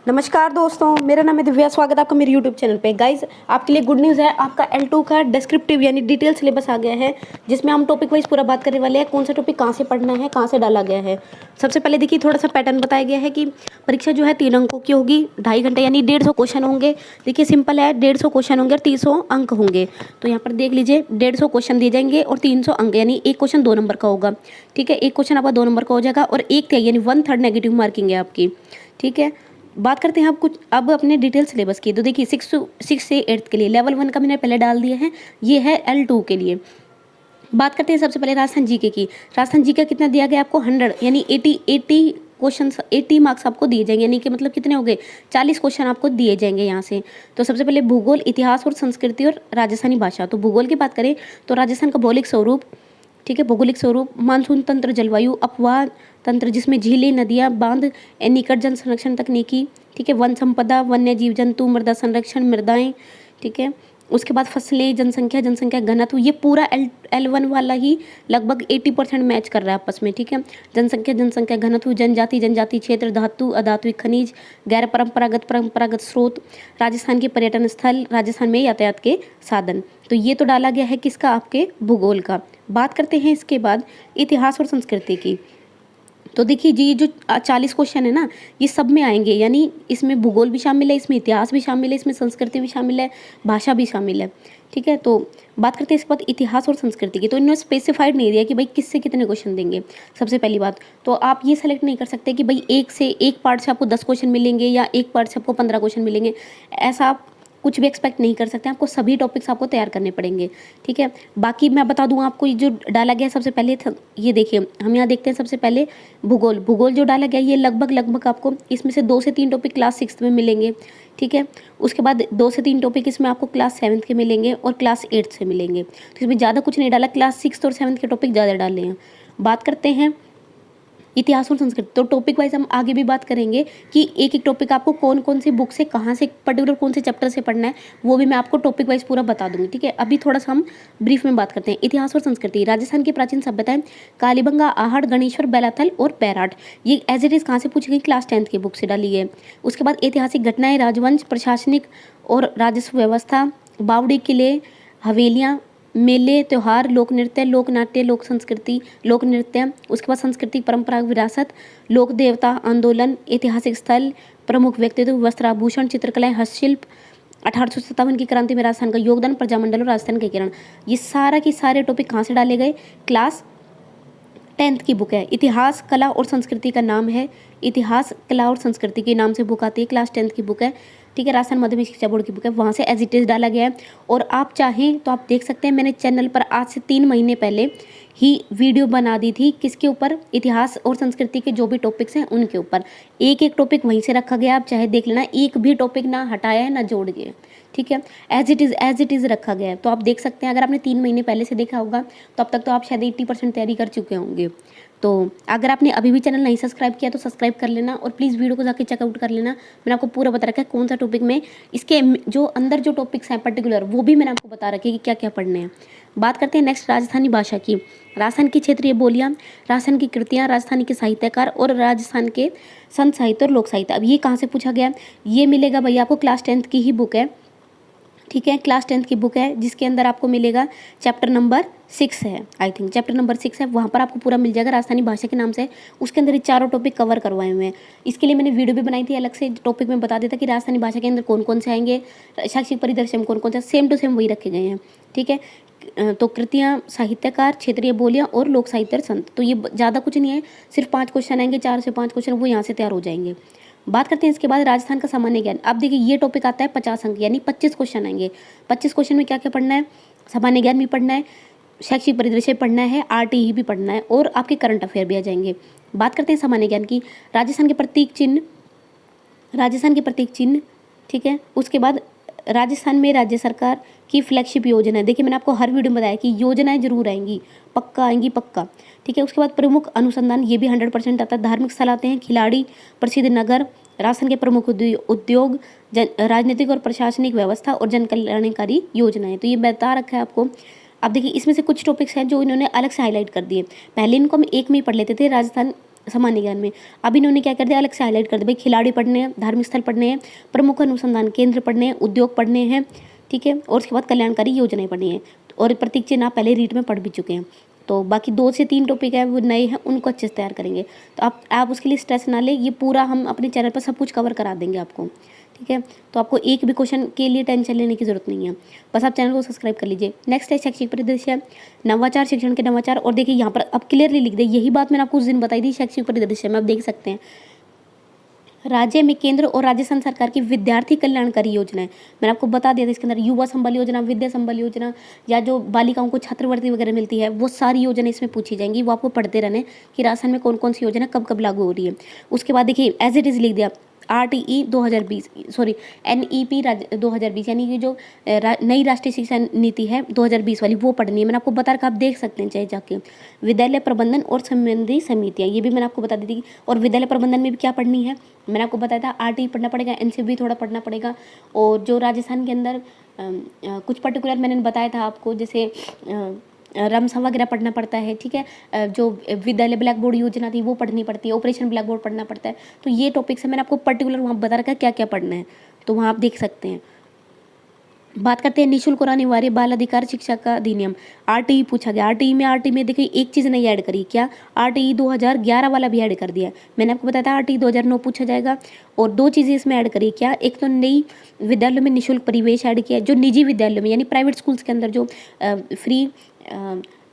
नमस्कार दोस्तों, मेरा नाम है दिव्या। स्वागत है आपका मेरे यूट्यूब चैनल पे। गाइज, आपके लिए गुड न्यूज़ है। आपका L2 का डिस्क्रिप्टिव यानी डिटेल सिलेबस आ गया है, जिसमें हम टॉपिक वाइज पूरा बात करने वाले हैं। कौन सा टॉपिक कहाँ से पढ़ना है, कहाँ से डाला गया है। सबसे पहले देखिए, थोड़ा सा पैटर्न बताया गया है कि परीक्षा जो है 3 अंकों की होगी, 2.5 घंटे यानी 150 क्वेश्चन होंगे। देखिए सिंपल है, 150 क्वेश्चन होंगे और 300 अंक होंगे। तो यहाँ पर देख लीजिए, 150 क्वेश्चन दिए जाएंगे और 300 अंक, यानी एक क्वेश्चन 2 नंबर का होगा। ठीक है, एक क्वेश्चन आपका 2 नंबर का हो जाएगा और एक थे यानी 1/3 नेगेटिव मार्किंग है आपकी। ठीक है, बात करते हैं अब अपने डिटेल सिलेबस की। तो देखिए 6 से 8 के लिए लेवल 1 का मैंने पहले डाल दिया है, ये है L2 के लिए। बात करते हैं सबसे पहले राजस्थान जीके की। राजस्थान जीके कितना दिया गया आपको 100 यानी 80 क्वेश्चन, 80 मार्क्स आपको दिए जाएंगे। यानी कि मतलब कितने हो गए, 40 क्वेश्चन आपको दिए जाएंगे यहाँ से। तो सबसे पहले भूगोल, इतिहास और संस्कृति और राजस्थानी भाषा। तो भूगोल की बात करें तो राजस्थान का भौगोलिक स्वरूप, ठीक है, भौगोलिक स्वरूप, मानसून तंत्र, जलवायु, अपवाह तंत्र जिसमें झीलें, नदियाँ, बांध, निकट जल संरक्षण तकनीकी, ठीक है, वन संपदा, वन्य जीव जंतु, मृदा संरक्षण, मृदाएं, ठीक है, उसके बाद फसलें, जनसंख्या घनत्व, ये पूरा L1 वाला ही लगभग 80% मैच कर रहा है आपस में। ठीक है, जनसंख्या घनत्व, जनजाति क्षेत्र, धातु अधात्विक खनिज, गैर परंपरागत स्रोत, राजस्थान के पर्यटन स्थल, राजस्थान में यातायात के साधन। तो ये तो डाला गया है किसका, आपके भूगोल का। बात करते हैं इसके बाद इतिहास और संस्कृति की। तो देखिए जी, ये जो 40 क्वेश्चन है ना, ये सब में आएंगे। यानी इसमें भूगोल भी शामिल है, इसमें इतिहास भी शामिल है, इसमें संस्कृति भी शामिल है, भाषा भी शामिल है। ठीक है, तो बात करते हैं इसके बाद इतिहास और संस्कृति की। तो इन्होंने स्पेसिफाइड नहीं दिया कि भाई किससे कितने क्वेश्चन देंगे। सबसे पहली बात तो आप ये सेलेक्ट नहीं कर सकते कि भाई एक पार्ट से आपको 10 क्वेश्चन मिलेंगे या एक पार्ट से आपको 15 क्वेश्चन मिलेंगे। ऐसा आप कुछ भी एक्सपेक्ट नहीं कर सकते। आपको सभी टॉपिक्स आपको तैयार करने पड़ेंगे। ठीक है, बाकी मैं बता दूं आपको, ये जो डाला गया सबसे पहले ये देखिए, हम यहाँ देखते हैं सबसे पहले भूगोल जो डाला गया, ये लगभग आपको इसमें से 2 से 3 टॉपिक क्लास 6 में मिलेंगे। ठीक है, उसके बाद 2 से 3 टॉपिक इसमें आपको क्लास 7 के मिलेंगे और क्लास 8 से मिलेंगे। तो इसमें ज़्यादा कुछ नहीं डाला, क्लास 6 और 7 के टॉपिक ज़्यादा डाले हैं। बात करते हैं इतिहास और संस्कृति। तो टॉपिक वाइज हम आगे भी बात करेंगे कि एक टॉपिक आपको कौन कौन से बुक से, कहाँ से, पर्टिकुलर कौन से चैप्टर से पढ़ना है, वो भी मैं आपको टॉपिक वाइज पूरा बता दूंगी। ठीक है, अभी थोड़ा सा हम ब्रीफ में बात करते हैं। इतिहास और संस्कृति। राजस्थान की प्राचीन सभ्यताएं, कालीबंगा, आहड़, गणेश्वर, बेलाथल और बैराट, ये एज इट इज कहाँ से पूछी गई, क्लास 10th की बुक से डाली है। उसके बाद ऐतिहासिक घटनाएं, राजवंश, प्रशासनिक और राजस्व व्यवस्था, बावड़ी, किले, हवेलियाँ, मेले, त्योहार, लोक नृत्य, लोक नाट्य, लोक संस्कृति, लोक नृत्य, उसके बाद सांस्कृतिक परंपरा विरासत, लोक देवता आंदोलन, ऐतिहासिक स्थल, प्रमुख व्यक्तित्व, वस्त्र आभूषण, चित्रकलाएं, हस्तशिल्प, 1857 की क्रांति में राजस्थान का योगदान, प्रजामंडल और राजस्थान के किरण। ये सारा के सारे टॉपिक कहाँ से डाले गए, क्लास 10th की बुक है। इतिहास, कला और संस्कृति का नाम है, इतिहास, कला और संस्कृति के नाम से बुक आती है, क्लास 10th की बुक है। ठीक है, राजस्थान माध्यमिक शिक्षा बोर्ड की बुक है, वहाँ से एज इट इज डाला गया है। और आप चाहें तो आप देख सकते हैं, मैंने चैनल पर आज से 3 महीने पहले ही वीडियो बना दी थी, किसके ऊपर, इतिहास और संस्कृति के जो भी टॉपिक्स हैं उनके ऊपर। एक टॉपिक वहीं से रखा गया, आप चाहे देख लेना, एक भी टॉपिक ना हटाया है ना जोड़ गया। ठीक है, एज इट इज़ रखा गया है। तो आप देख सकते हैं, अगर आपने 3 महीने पहले से देखा होगा तो अब तक तो आप शायद 80% तैयारी कर चुके होंगे। तो अगर आपने अभी भी चैनल नहीं सब्सक्राइब किया तो सब्सक्राइब कर लेना और प्लीज़ वीडियो को जाके चेकआउट कर लेना। मैंने आपको पूरा बता रखा है कौन सा टॉपिक में, इसके जो अंदर जो टॉपिक्स हैं पर्टिकुलर, वो भी मैंने आपको बता रखे कि क्या क्या पढ़ने हैं। बात करते हैं नेक्स्ट राजस्थानी भाषा की। राजस्थान की क्षेत्रीय बोलियाँ, राजस्थान की कृतियाँ, राजस्थान के साहित्यकार और राजस्थान के संत साहित्य और लोक साहित्य। अब ये कहाँ से पूछा गया, ये मिलेगा भैया आपको क्लास 10th की ही बुक है। ठीक है, क्लास 10th की बुक है, जिसके अंदर आपको मिलेगा चैप्टर नंबर 6 है, आई थिंक चैप्टर नंबर 6 है, वहाँ पर आपको पूरा मिल जाएगा, राजस्थानी भाषा के नाम से। उसके अंदर ये चारों टॉपिक कवर करवाए हुए हैं। इसके लिए मैंने वीडियो भी बनाई थी अलग से, टॉपिक में बता देता कि राजस्थानी भाषा के अंदर कौन कौन से आएंगे, शैक्षिक परिदृश्य में कौन कौन से, सेम टू सेम वही रखे गए हैं। ठीक है, तो कृतियाँ, साहित्यकार, क्षेत्रीय बोलियाँ और लोक साहित्य संत। तो ये ज़्यादा कुछ नहीं है, सिर्फ 5 क्वेश्चन आएंगे, 4 से 5 क्वेश्चन वो यहाँ से तैयार हो जाएंगे। बात करते हैं इसके बाद राजस्थान का सामान्य ज्ञान। अब देखिए ये टॉपिक आता है 50 अंक, यानी 25 क्वेश्चन आएंगे। 25 क्वेश्चन में क्या क्या पढ़ना है, सामान्य ज्ञान भी पढ़ना है, शैक्षिक परिदृश्य पढ़ना है, RTE भी पढ़ना है और आपके करंट अफेयर भी आ जाएंगे। बात करते हैं सामान्य ज्ञान की। राजस्थान के प्रतीक चिन्ह, ठीक है, उसके बाद राजस्थान में राज्य सरकार की फ्लैगशिप योजना है। देखिए मैंने आपको हर वीडियो में बताया कि योजनाएं जरूर आएंगी, पक्का आएंगी, पक्का। ठीक है, उसके बाद प्रमुख अनुसंधान, ये भी 100% आता है। धार्मिक स्थल आते हैं, खिलाड़ी, प्रसिद्ध नगर, राजस्थान के प्रमुख उद्योग, राजनीतिक और प्रशासनिक व्यवस्था और जन कल्याणकारी योजनाएं। तो ये बता रखा है आपको। अब देखिए इसमें से कुछ टॉपिक्स हैं जो इन्होंने अलग से हाईलाइट कर दिए। पहले इनको हम एक में ही पढ़ लेते थे, राजस्थान सामान्य ज्ञान में। अब इन्होंने क्या कर दिया, अलग से हाईलाइट कर दिया, भाई खिलाड़ी पढ़ने हैं, धार्मिक स्थल पढ़ने हैं, प्रमुख अनुसंधान केंद्र पढ़ने हैं, उद्योग पढ़ने हैं, ठीक है, और उसके बाद कल्याणकारी योजनाएं पढ़नी है। और प्रतीक चिन्ह आप पहले रीट में पढ़ भी चुके हैं। तो बाकी 2 से 3 टॉपिक है वो नए हैं, उनको अच्छे से तैयार करेंगे। तो आप उसके लिए स्ट्रेस ना लें, ये पूरा हम अपने चैनल पर सब कुछ कवर करा देंगे आपको, ठीक है। तो आपको एक भी क्वेश्चन के लिए टेंशन लेने की जरूरत नहीं है, बस आप चैनल को सब्सक्राइब कर लीजिए। नेक्स्ट है शैक्षिक परिदृश्य, नवाचार शिक्षण के नवाचार। और देखिए यहाँ पर अब क्लियरली लिख दे, यही बात मैंने आपको उस दिन बताई थी शैक्षिक परिदृश्य में, आप देख सकते हैं। राज्य में केंद्र और राजस्थान सरकार की विद्यार्थी कल्याणकारी योजनाएं, मैंने आपको बता दिया था इसके अंदर युवा संबल योजना, विद्या संबल योजना, या जो बालिकाओं को छात्रवृत्ति वगैरह मिलती है, वो सारी योजना इसमें पूछी जाएंगी। वो आपको पढ़ते रहने कि राजस्थान में कौन कौन सी योजना कब कब लागू हो रही है। उसके बाद देखिए एज इट इज लिख दिया RTE 2020, सॉरी NEP 2020, यानी कि जो नई राष्ट्रीय शिक्षा नीति है 2020 वाली, वो पढ़नी है। मैंने आपको बता रखा, आप देख सकते हैं चाहे जाके। विद्यालय प्रबंधन और संबंधी समितियाँ, ये भी मैंने आपको बता दी थी। और विद्यालय प्रबंधन में भी क्या पढ़नी है, मैंने आपको बताया था, RTE पढ़ना पड़ेगा, NCB थोड़ा पढ़ना पड़ेगा। और जो राजस्थान के अंदर कुछ पर्टिकुलर मैंने बताया था आपको, जैसे रमसा वगैरह पढ़ना पड़ता है, ठीक है। जो विद्यालय ब्लैक बोर्ड योजना थी वो पढ़नी पड़ती है, ऑपरेशन ब्लैक बोर्ड पढ़ना पड़ता है। तो ये टॉपिक्स है, मैंने आपको पर्टिकुलर वहाँ बता रखा है क्या क्या पढ़ना है, तो वहाँ आप देख सकते हैं। बात करते हैं निःशुल्क और अनिवार्य बाल अधिकार शिक्षा का अधिनियम, RTE पूछा गया। RTE में देखिए एक चीज़ नहीं ऐड करी, क्या RTE 2011 वाला भी ऐड कर दिया। मैंने आपको बताया था RTE 2009 पूछा जाएगा। और 2 चीज़ें इसमें ऐड करी, क्या, एक तो नई विद्यालयों में निःशुल्क परिवेश ऐड किया, जो निजी विद्यालयों में यानी प्राइवेट स्कूल्स के अंदर जो फ्री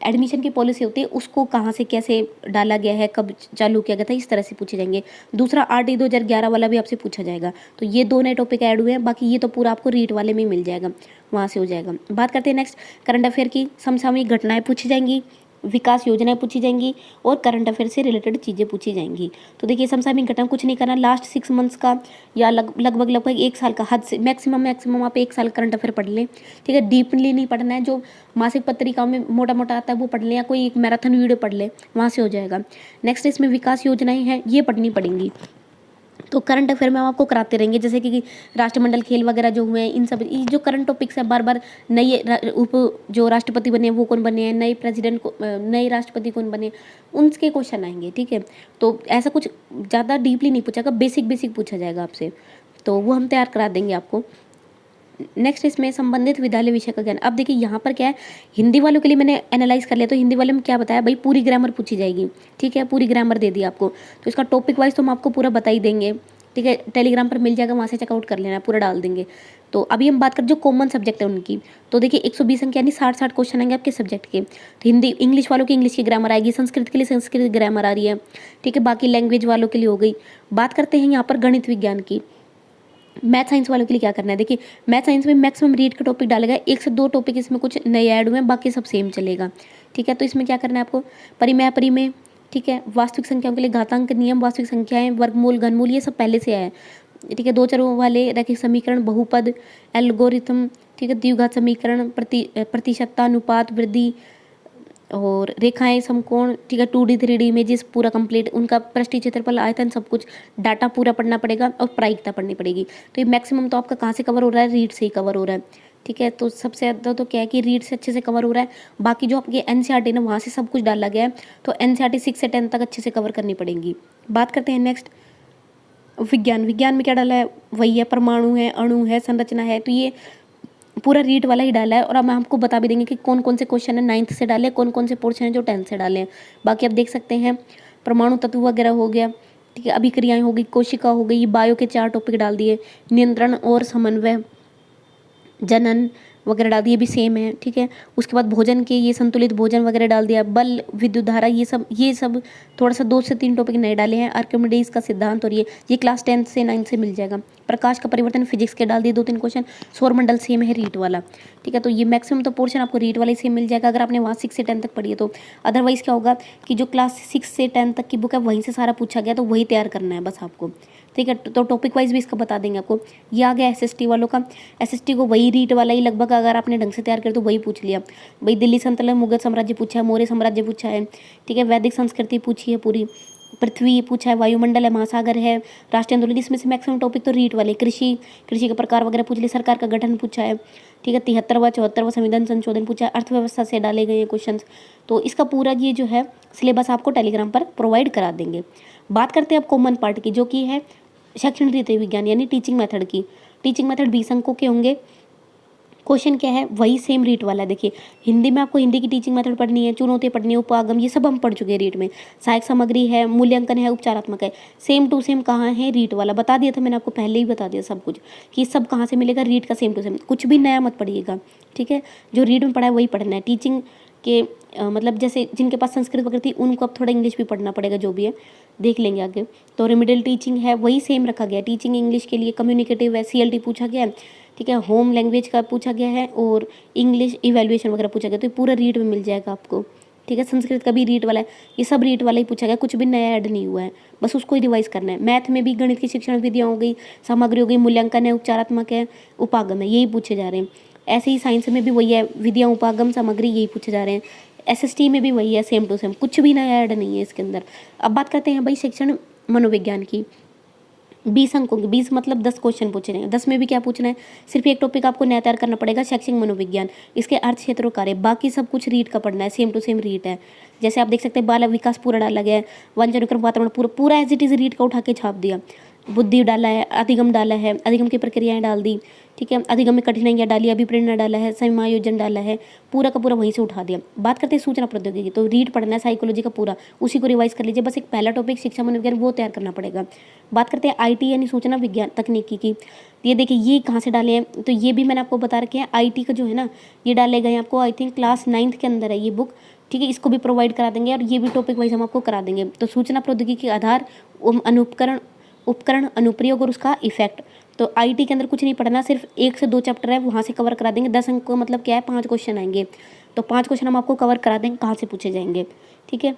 एडमिशन की पॉलिसी होती है, उसको कहाँ से कैसे डाला गया है, कब चालू किया गया था, इस तरह से पूछे जाएंगे। दूसरा RTE 2011 वाला भी आपसे पूछा जाएगा। तो ये 2 नए टॉपिक ऐड हुए हैं, बाकी ये तो पूरा आपको रीट वाले में मिल जाएगा, वहाँ से हो जाएगा। बात करते हैं नेक्स्ट करंट अफेयर की, समसामयिक घटनाएं पूछी जाएंगी, विकास योजनाएं पूछी जाएंगी, और करंट अफेयर से रिलेटेड चीज़ें पूछी जाएंगी। तो देखिए समसामयिक घटना कुछ नहीं करना, लास्ट 6 मंथ्स का या लगभग 1 साल का, हद से मैक्सिमम आप 1 साल करंट अफेयर पढ़ लें, ठीक है। डीपली नहीं पढ़ना है, जो मासिक पत्रिकाओं में मोटा मोटा आता है वो पढ़ लें, या कोई एक मैराथन वीडियो पढ़ लें, वहाँ से हो जाएगा। नेक्स्ट इसमें विकास योजनाएं हैं, ये पढ़नी पड़ेंगी। तो करंट अफेयर में हम आपको कराते रहेंगे, जैसे कि राष्ट्रमंडल खेल वगैरह जो हुए हैं, इन सब जो करंट टॉपिक्स हैं, बार बार नए जो राष्ट्रपति बने वो कौन बने हैं, नए प्रेसिडेंट को, नए राष्ट्रपति कौन बने, उनके क्वेश्चन आएंगे, ठीक है। तो ऐसा कुछ ज़्यादा डीपली नहीं पूछेगा, बेसिक पूछा जाएगा आपसे, तो वो हम तैयार करा देंगे आपको। नेक्स्ट इसमें संबंधित विद्यालय विषय का ज्ञान। अब देखिए यहाँ पर क्या है, हिंदी वालों के लिए मैंने एनालाइज कर लिया, तो हिंदी वाले में क्या बताया भाई, पूरी ग्रामर पूछी जाएगी, ठीक है, पूरी ग्रामर दे दी आपको। तो इसका टॉपिक वाइज तो हम आपको पूरा बता ही देंगे, ठीक है, टेलीग्राम पर मिल जाएगा, वहाँ से चेकआउट कर लेना, पूरा डाल देंगे। तो अभी हम बात करें जो कॉमन सब्जेक्ट है उनकी, तो देखिए 120 अंक यानी 60 क्वेश्चन आएंगे आपके सब्जेक्ट के। तो हिंदी इंग्लिश वालों की इंग्लिश की ग्रामर आएगी, संस्कृत के लिए संस्कृत ग्रामर आ रही है, ठीक है, बाकी लैंग्वेज वालों के लिए हो गई। बात करते हैं यहाँ पर गणित विज्ञान की, मैथ साइंस वालों के लिए क्या करना है। देखिए मैथ साइंस में मैक्सिमम रीड का टॉपिक डालेगा, 1 से 2 टॉपिक इसमें कुछ नए ऐड हुए हैं, बाकी सब सेम चलेगा, ठीक है। तो इसमें क्या करना है आपको, परिमेय, ठीक है, वास्तविक संख्याओं के लिए घातांक नियम, वास्तविक संख्याएं, वर्गमूल, घनमूल, ये सब पहले से है, ठीक है। 2 चरों वाले रैखिक समीकरण, बहुपद, एल्गोरिथम, ठीक है, द्विघात समीकरण, प्रतिशतता, अनुपात, वृद्धि, और रेखाएं, समकोण, ठीक है, 2D 3D इमेजेस पूरा कंप्लीट, उनका पृष्ठीय क्षेत्रफल, आयतन, सब कुछ डाटा पूरा पढ़ना पड़ेगा, और प्रायिकता पढ़नी पड़ेगी। तो ये मैक्सिमम तो आपका कहाँ से कवर हो रहा है, रीड से ही कवर हो रहा है, ठीक है। तो सबसे ज़्यादा तो क्या है कि रीड से अच्छे से कवर हो रहा है, बाकी जो आपके NCERT ना वहाँ से सब कुछ डाला गया है, तो NCERT 6 से 10 तक अच्छे से कवर करनी पड़ेगी। बात करते हैं नेक्स्ट विज्ञान में क्या डाला है, वही है, परमाणु है, अणु है, संरचना है, तो ये पूरा रीड वाला ही डाला है। और अब हम आपको बता भी देंगे कि कौन कौन से क्वेश्चन है 9th से डाले, कौन कौन से पोर्शन है जो 10th से डाले हैं। बाकी आप देख सकते हैं परमाणु तत्व वगैरह हो गया, ठीक है, अभिक्रियाएं हो गई, कोशिका हो गई, बायो के 4 टॉपिक डाल दिए, नियंत्रण और समन्वय, जनन वगैरह डाल दिए, भी सेम है, ठीक है। उसके बाद भोजन के ये संतुलित भोजन वगैरह डाल दिया, बल, विद्युत धारा, ये सब थोड़ा सा 2 से 3 टॉपिक नए डाले हैं, आर्किमिडीज का सिद्धांत, और ये क्लास 10 से 9 से मिल जाएगा। प्रकाश का परिवर्तन फिजिक्स के डाल दिए 2-3 क्वेश्चन, सौरमंडल सेम है रीट वाला, ठीक है। तो ये मैक्सिमम तो पोर्शन आपको रीट वाले से मिल जाएगा अगर आपने वहाँ 6 से 10 तक पढ़ी है तो। अदरवाइज क्या होगा कि जो क्लास 6 से 10 तक की बुक है वहीं से सारा पूछा गया, तो वही तैयार करना है बस आपको, ठीक है। तो टॉपिक वाइज भी इसका बता देंगे आपको। ये आ गया SST वालों का, SST को वही रीट वाला ही लगभग अगर आपने ढंग से तैयार कर तो वही पूछ लिया भाई। दिल्ली संतुलन, मुगल साम्राज्य पूछा है, मौर्य साम्राज्य पूछा है, ठीक है, वैदिक संस्कृति पूछी है पूरी, पृथ्वी ये पूछा है, वायुमंडल है, महासागर है, राष्ट्रीय आंदोलन, इसमें से मैक्सिमम टॉपिक तो रीट वाले, कृषि के प्रकार वगैरह पूछ लिए, सरकार का गठन पूछा है, ठीक है, 73वां 74वां संविधान संशोधन पूछा है, अर्थव्यवस्था से डाले गए क्वेश्चन। तो इसका पूरा ये जो है सिलेबस आपको टेलीग्राम पर प्रोवाइड करा देंगे। बात करते हैं अब कॉमन पार्ट की, जो कि है शैक्षणिक रीति विज्ञान यानी टीचिंग मेथड की। टीचिंग मेथड 20 अंकों के होंगे। क्वेश्चन क्या है, वही सेम रीट वाला है। देखिए हिंदी में आपको हिंदी की टीचिंग मेथड पढ़नी है, चुनौती पढ़नी है, उपागम, ये सब हम पढ़ चुके हैं रीट में। सहायक सामग्री है, मूल्यांकन है, उपचारात्मक है, सेम टू सेम कहाँ है, रीट वाला बता दिया था मैंने आपको, पहले ही बता दिया सब कुछ कि सब कहाँ से मिलेगा, रीट का सेम टू सेम, कुछ भी नया मत पढ़िएगा, ठीक है। जो रीट में पढ़ा है वही पढ़ना है। टीचिंग के मतलब जैसे जिनके पास संस्कृत वगैरह थी उनको अब थोड़ा इंग्लिश भी पढ़ना पड़ेगा, जो भी है देख लेंगे आगे। तो रेमिडियल टीचिंग है वही सेम रखा गया, टीचिंग इंग्लिश के लिए, कम्युनिकेटिव है, CLT पूछा गया है, ठीक है, होम लैंग्वेज का पूछा गया है, और इंग्लिश इवैल्यूएशन वगैरह पूछा गया। तो ये पूरा रीट में मिल जाएगा आपको, ठीक है। संस्कृत का भी रीट वाला है, ये सब रीट वाला ही पूछा गया, कुछ भी नया ऐड नहीं हुआ है, बस उसको ही रिवाइज करना है। मैथ में भी गणित की शिक्षण विधियाँ हो गई, सामग्री हो गई, मूल्यांकन है, उपचारात्मक है, उपागम है, यही पूछे जा रहे हैं। ऐसे ही साइंस में भी वही है, विधियाँ, उपागम, सामग्री, यही पूछे जा रहे हैं। SST में भी वही है, सेम टू सेम, कुछ भी नया ऐड नहीं है इसके अंदर। अब बात करते हैं भाई शिक्षण मनोविज्ञान की। 20 अंकों के, 20 मतलब 10 क्वेश्चन पूछे हैं। 10 में भी क्या पूछना है, सिर्फ एक टॉपिक आपको नया तैयार करना पड़ेगा, शैक्षणिक मनोविज्ञान, इसके अर्थ क्षेत्र और कार्य, बाकी सब कुछ रीट का पढ़ना है, सेम टू सेम रीट है। जैसे आप देख सकते हैं बाल विकास पूरा डाला गया है, वन अनुक्रम वातावरण पूरा एज इट इज रीट का उठा के छाप दिया। बुद्धि डाला है, अधिगम डाला है, अधिगम की प्रक्रियाएं डाल दी, ठीक है, अधिगम में कठिनाइयाँ डाली, अभिप्रेरणा डाला है, समायोजन डाला है, पूरा का पूरा वहीं से उठा दिया। बात करते हैं सूचना प्रौद्योगिकी, तो रीट पढ़ना है साइकोलॉजी का पूरा, उसी को रिवाइज कर लीजिए, बस एक पहला टॉपिक शिक्षा मनोविज्ञान वो तैयार करना पड़ेगा। बात करते हैं IT यानी सूचना विज्ञान तकनीकी की। ये देखिए ये कहाँ से डाले हैं, तो ये भी मैंने आपको बता रखे हैं। IT का जो है ना ये डाले गए हैं आपको, आई थिंक क्लास 9th के अंदर है ये बुक, ठीक है, इसको भी प्रोवाइड करा देंगे और ये भी टॉपिक वाइज हम आपको करा देंगे। तो सूचना प्रौद्योगिकी के आधार, उपकरण, अनुप्रयोग और उसका इफेक्ट। तो IT के अंदर कुछ नहीं पढ़ना, सिर्फ 1 से 2 चैप्टर है, वहाँ से कवर करा देंगे। 10 अंक को मतलब क्या है, 5 क्वेश्चन आएंगे, तो 5 क्वेश्चन हम आपको कवर करा देंगे कहाँ से पूछे जाएंगे, ठीक है।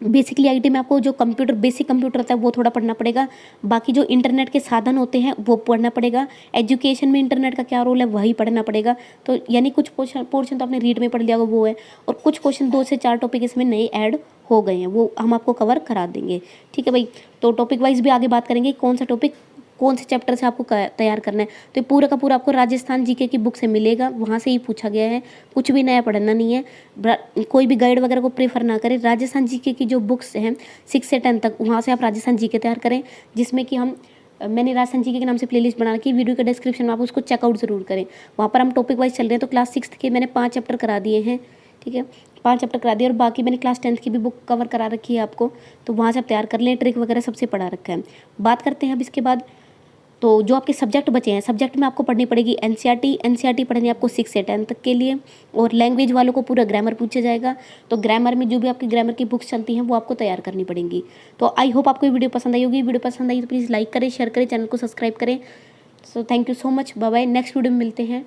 बेसिकली IT में आपको जो कंप्यूटर, बेसिक कंप्यूटर होता है वो थोड़ा पढ़ना पड़ेगा, बाकी जो इंटरनेट के साधन होते हैं वो पढ़ना पड़ेगा। एजुकेशन में इंटरनेट का क्या रोल है वही पढ़ना पड़ेगा। तो यानी कुछ पोर्शन तो आपने रीड में पढ़ लिया होगा वो है, और कुछ क्वेश्चन 2 से 4 टॉपिक इसमें नए ऐड हो गए हैं, वो हम आपको कवर करा देंगे, ठीक है भाई। तो टॉपिक वाइज भी आगे बात करेंगे, कौन सा टॉपिक कौन से चैप्टर से आपको तैयार करना है। तो ये पूरा का पूरा आपको राजस्थान GK की बुक से मिलेगा, वहाँ से ही पूछा गया है, कुछ भी नया पढ़ना नहीं है। कोई भी गाइड वगैरह को प्रेफर ना करें, राजस्थान GK की जो बुक्स हैं 6 से 10 तक, वहाँ से आप राजस्थान GK तैयार करें, जिसमें कि मैंने राजस्थान GK के नाम से प्लेलिस्ट बना रखी है, वीडियो के डिस्क्रिप्शन में आप उसको चेकआउट जरूर करें। वहाँ पर हम टॉपिक वाइज चल रहे हैं। तो क्लास 6th के मैंने 5 चैप्टर करा दिए हैं, ठीक है, 5 चैप्टर करा दिए, और बाकी मैंने क्लास 10th की भी बुक कवर करा रखी है आपको, तो वहाँ से आप तैयार कर लें, ट्रिक वगैरह सबसे पढ़ा रखा है। बात करते हैं अब इसके बाद, तो जो आपके सब्जेक्ट बचे हैं, सब्जेक्ट में आपको पढ़नी पड़ेगी NCERT पढ़नी है आपको 6 से 10 तक के लिए, और लैंग्वेज वालों को पूरा ग्रामर पूछा जाएगा। तो ग्रामर में जो भी आपकी ग्रामर की बुक्स चलती हैं वो आपको तैयार करनी पड़ेंगी। तो आई होप आपको ये वीडियो पसंद आई होगी। वीडियो पसंद आई तो प्लीज़ लाइक करें, शेयर करें, चैनल को सब्सक्राइब करें। So thank you so much, bye bye, next video में मिलते हैं।